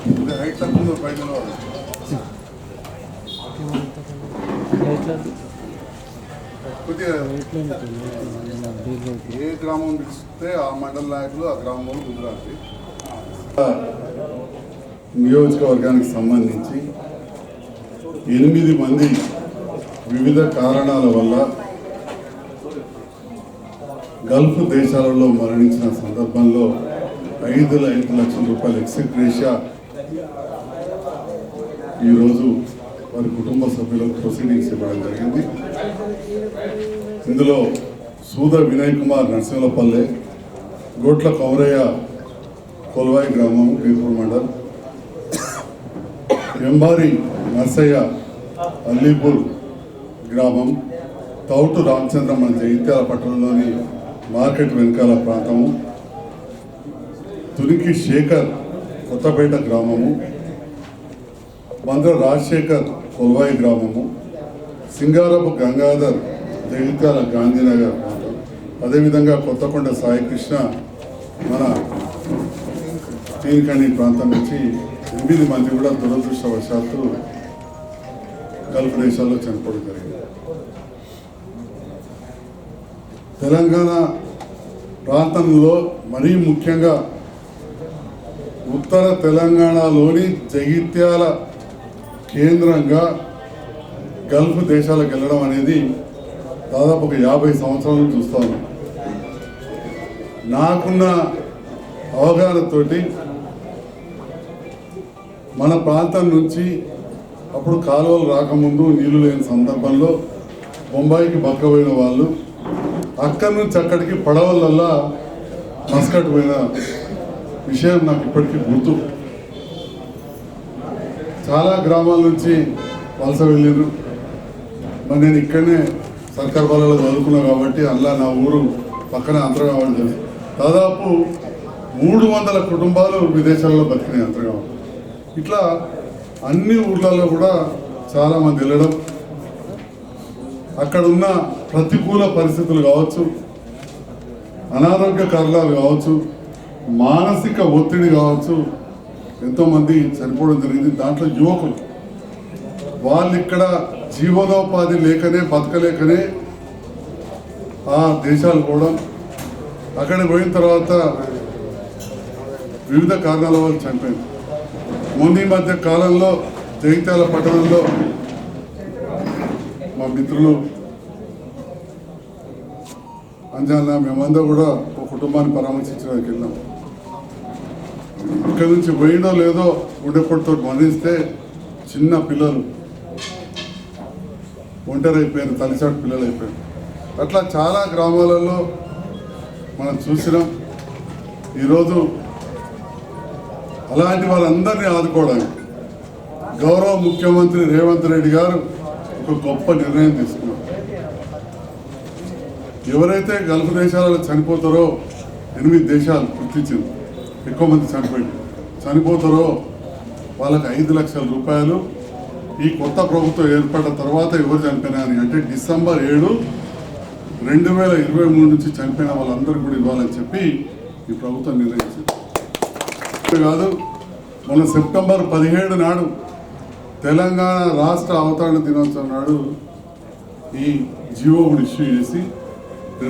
Height తక్కువ పైన కొద్దిగా ఏ గ్రామం పిలిస్తే ఆ మండల నాయకులు ఆ గ్రామంలో ముందురాలి. నియోజకవర్గానికి సంబంధించి 8 మంది వివిధ కారణాల వల్ల గల్ఫ్ దేశాలలో మరణించిన సందర్భంలో 5 లక్షల రూపాయల ఎక్స్గ్రేషియా ఈరోజు వారి కుటుంబ సభ్యులకు ప్రొసీడింగ్స్ ఇవ్వడం జరిగింది. ఇందులో సూద వినయ్ కుమార్ నర్సింహపల్లె, గోట్ల కౌరయ్య కొల్వాయి గ్రామం బీర్పూర్ మండల్, ఎంబారి నర్సయ్య అల్లీపూర్ గ్రామం, తౌటు రామచంద్ర మన జగిత్యాల పట్టణంలోని మార్కెట్ వెనకాల ప్రాంతము, తునికి శేఖర్ కొత్తపేట గ్రామము, మంద్ర రాజశేఖర్ కొల్వాయి గ్రామము, సింగారపు గంగాధర్ జగిత్యాల గాంధీనగర్ ప్రాంతం, అదేవిధంగా కొత్తకొండ సాయికృష్ణ మన తీనికండి ప్రాంతం నుంచి 8 మంది కూడా దురదృష్టవశాత్తు గల్ఫ్ దేశాల్లో చనిపోవడం జరిగింది. తెలంగాణ ప్రాంతంలో మరీ ముఖ్యంగా ఉత్తర తెలంగాణలోని జగిత్యాల కేంద్రంగా గల్ఫ్ దేశాలకు వెళ్ళడం అనేది దాదాపు ఒక 50 సంవత్సరాలు చూస్తాను. నాకున్న అవగాహనతోటి మన ప్రాంతం నుంచి అప్పుడు కాలువలు రాకముందు నీళ్లు లేని సందర్భంలో బొంబాయికి బతకపోయిన వాళ్ళు అక్కడి నుంచి అక్కడికి పడవలల్లా మస్కట్ పోయిన విషయం నాకు ఇప్పటికీ గుర్తు. చాలా గ్రామాల నుంచి వలస వెళ్ళారు. మరి నేను ఇక్కడనే సర్కార్ బాలలో చదువుకున్నా కాబట్టి అలా నా ఊరు పక్కనే అంతర్గామం తెలుసు. దాదాపు 300 కుటుంబాలు విదేశాల్లో బతికినాయి అంతర్గామం. ఇట్లా అన్ని ఊర్లలో కూడా చాలామంది వెళ్ళడం, అక్కడ ఉన్న ప్రతికూల పరిస్థితులు కావచ్చు, అనారోగ్య కారణాలు కావచ్చు, మానసిక ఒత్తిడి కావచ్చు, ఎంతోమంది చనిపోవడం జరిగింది. దాంట్లో యువకులు వాళ్ళు ఇక్కడ జీవనోపాధి లేకనే బతకలేకనే ఆ దేశాలు పోవడం, అక్కడికి పోయిన తర్వాత వివిధ కారణాల వల్ల చనిపోయింది. మొన్న మధ్య కాలంలో జగిత్యాల పట్టణంలో మా మిత్రులు అంజానా మేమందరూ కూడా ఒక కుటుంబాన్ని పరామర్శించడానికి వెళ్ళాం. ఇక్కడ నుంచి పోయిందో లేదో గుండెపోటుతో మరణిస్తే చిన్న పిల్లలు ఒంటరి అయిపోయారు, తల్లిసాటి పిల్లలు అయిపోయారు. అట్లా చాలా గ్రామాలలో మనం చూసినాం. ఈరోజు అలాంటి వాళ్ళందరినీ ఆదుకోవడానికి గౌరవ ముఖ్యమంత్రి రేవంత్ రెడ్డి గారు ఒక గొప్ప నిర్ణయం తీసుకున్నారు. ఎవరైతే గల్ఫ్ దేశాలలో చనిపోతారో 8 దేశాలు గుర్తించింది, ఎక్కువ మంది చనిపోతారో వాళ్ళకి 5 లక్షల రూపాయలు ఈ కొత్త ప్రభుత్వం ఏర్పడిన తర్వాత ఎవరు చనిపోయినారని, అంటే డిసెంబర్ 7, 2023 నుంచి చనిపోయిన వాళ్ళందరూ కూడా ఇవ్వాలని చెప్పి ఈ ప్రభుత్వం నిర్ణయించింది. కాదు, మొన్న సెప్టెంబర్ 17 నాడు తెలంగాణ రాష్ట్ర అవతరణ దినోత్సవం నాడు ఈ జీవో ఇష్యూ చేసి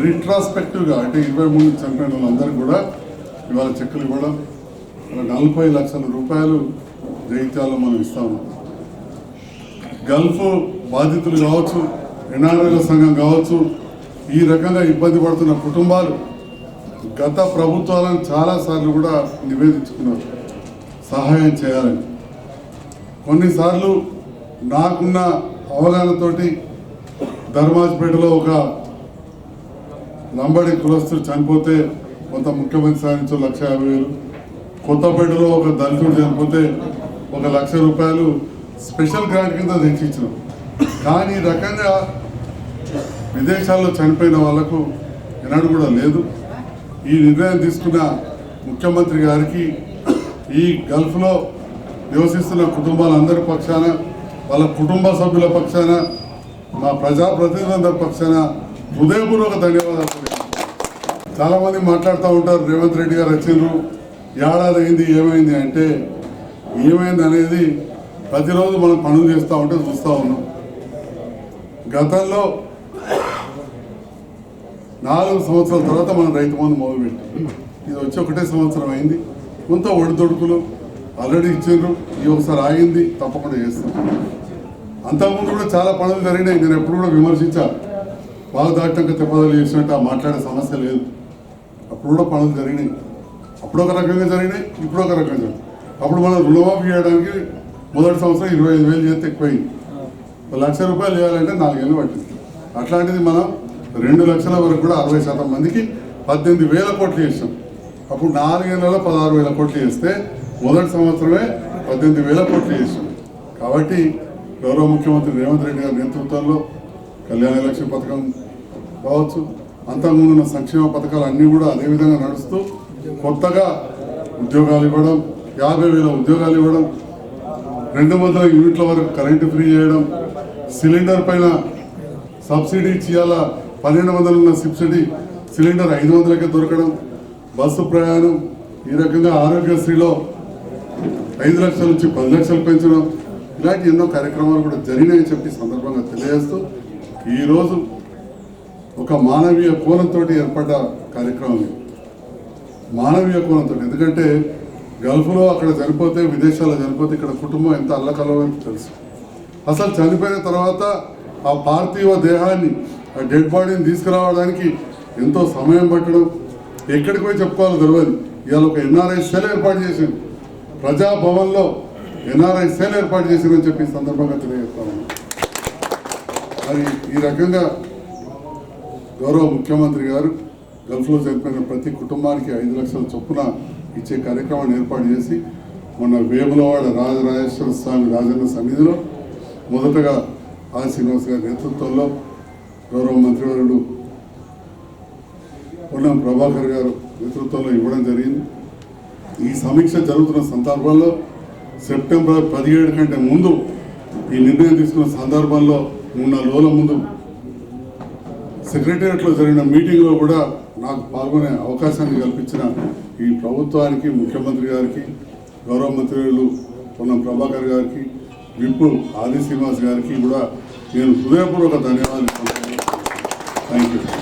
రిట్రాస్పెక్టివ్గా అంటే 23 నుంచి చనిపోయిన వాళ్ళందరూ కూడా ఇవాళ చెక్కులు ఇవ్వడం, 40 లక్షల రూపాయలు జగిత్యాలలో మనం ఇస్తాము. గల్ఫ్ బాధితులు కావచ్చు, ఎన్ఆర్ఐల సంఘం కావచ్చు, ఈ రకంగా ఇబ్బంది పడుతున్న కుటుంబాలు గత ప్రభుత్వాలను చాలాసార్లు కూడా నివేదించుకున్నారు సహాయం చేయాలని. కొన్నిసార్లు నాకున్న అవగాహనతోటి ధర్మాజ్పేటలో ఒక లంబడి కులస్తుడు చనిపోతే కొంత ముఖ్యమంత్రి సాధించు 1,50,000, కొత్తపేటలో ఒక దళితుడు చనిపోతే 1,00,000 రూపాయలు స్పెషల్ గ్రాంట్ కింద తెచ్చిచ్చినాం. కానీ ఈ రకంగా విదేశాల్లో చనిపోయిన వాళ్లకు ఎన్నడూ కూడా లేదు. ఈ నిర్ణయం తీసుకున్న ముఖ్యమంత్రి గారికి ఈ గల్ఫ్లో నివసిస్తున్న కుటుంబాలందరి పక్షాన, వాళ్ళ కుటుంబ సభ్యుల పక్షాన, మా ప్రజాప్రతినిధులందరి పక్షాన హృదయపూర్వక ధన్యవాదాలు. చాలామంది మాట్లాడుతూ ఉంటారు, రేవంత్ రెడ్డి గారు వచ్చిండ్రు, ఏడాది అయింది, ఏమైంది అంటే ఏమైంది అనేది ప్రతిరోజు మనం పనులు చేస్తూ ఉంటే చూస్తూ ఉన్నాం. గతంలో 4 సంవత్సరాల తర్వాత మనం రైతు బంధు మొదలుపెట్టాం. ఇది వచ్చి 1 సంవత్సరం అయింది. కొంత ఒడిదొడుకులు ఆల్రెడీ ఇచ్చిండ్రు, ఈ ఒకసారి ఆగింది, తప్పకుండా చేస్తాం. అంతకుముందు కూడా చాలా పనులు జరిగినాయి. నేను ఎప్పుడు కూడా విమర్శించా, వాగ్దాటంక తెప్పదలు చేసినట్టు మాట్లాడే సమస్య లేదు. అప్పుడు కూడా పనులు జరిగినాయి. అప్పుడు ఒక రకంగా జరిగినాయి, ఇప్పుడు ఒక రకంగా జరిగినాయి. అప్పుడు మనం రుణమాఫీ చేయడానికి మొదటి సంవత్సరం 25,000 చేస్తే ఎక్కువైంది. 1,00,000 రూపాయలు చేయాలంటే 4 ఏళ్ళు పట్టింది. అట్లాంటిది మనం 2 లక్షల వరకు కూడా 60% మందికి 18,000 కోట్లు చేసాం. అప్పుడు 4 ఏళ్లలో 16,000 కోట్లు చేస్తే మొదటి సంవత్సరమే 18,000 కోట్లు చేసాం. కాబట్టి గౌరవ ముఖ్యమంత్రి రేవంత్ రెడ్డి గారి నేతృత్వంలో కళ్యాణ లక్ష్మి పథకం కావచ్చు, అంతకుముందున్న సంక్షేమ పథకాలు అన్నీ కూడా అదేవిధంగా నడుస్తూ కొత్తగా ఉద్యోగాలు ఇవ్వడం, 50,000 ఉద్యోగాలు ఇవ్వడం, 200 యూనిట్ల వరకు కరెంటు ఫ్రీ చేయడం, సిలిండర్ పైన సబ్సిడీ ఇచ్చేయాల 1,200 ఉన్న సబ్సిడీ సిలిండర్ 500కే దొరకడం, బస్సు ప్రయాణం, ఈ రకంగా ఆరోగ్యశ్రీలో 5 లక్షల నుంచి 10 లక్షలు పెంచడం, ఇలాంటి ఎన్నో కార్యక్రమాలు కూడా జరిగినాయని చెప్పి సందర్భంగా తెలియజేస్తూ ఈరోజు ఒక మానవీయ కోణంతో ఏర్పడ్డ కార్యక్రమం. మానవీయ కోణంతో, ఎందుకంటే గల్ఫ్లో అక్కడ చనిపోతే, విదేశాల్లో చనిపోతే ఇక్కడ కుటుంబం ఎంత అల్లకల్లోని తెలుసు. అసలు చనిపోయిన తర్వాత ఆ పార్థివ దేహాన్ని, ఆ డెడ్ బాడీని తీసుకురావడానికి ఎంతో సమయం పట్టడం, ఎక్కడికి పోయి చెప్పుకోవాలో తెలియదు. ఇవాళ ఒక ఎన్ఆర్ఐ సెల్ ఏర్పాటు చేసింది, ప్రజాభవన్లో ఎన్ఆర్ఐ సెల్ ఏర్పాటు చేసిందని చెప్పి సందర్భంగా తెలియజేస్తాను. మరి ఈ రకంగా గౌరవ ముఖ్యమంత్రి గారు గల్ఫ్లో చనిపోయిన ప్రతి కుటుంబానికి 5 లక్షల చొప్పున ఇచ్చే కార్యక్రమాన్ని ఏర్పాటు చేసి మొన్న వేములవాడ రాజరాజేశ్వర స్వామి రాజన్న సన్నిధిలో మొదటగా ఆర్ శ్రీనివాస్ గారి నేతృత్వంలో గౌరవ మంత్రివర్యుడు పొన్నం ప్రభాకర్ గారు నేతృత్వంలో ఇవ్వడం జరిగింది. ఈ సమీక్ష జరుగుతున్న సందర్భంలో సెప్టెంబర్ 17 కంటే ముందు ఈ నిర్ణయం తీసుకున్న సందర్భంలో 3-4 రోజుల ముందు సెక్రటేరియట్లో జరిగిన మీటింగ్లో కూడా నాకు పాల్గొనే అవకాశాన్ని కల్పించిన ఈ ప్రభుత్వానికి, ముఖ్యమంత్రి గారికి, గౌరవ మంత్రులు పొన్నం ప్రభాకర్ గారికి, విప్ ఆది శ్రీనివాస్ గారికి కూడా నేను హృదయపూర్వక ధన్యవాదాలు. Thank you.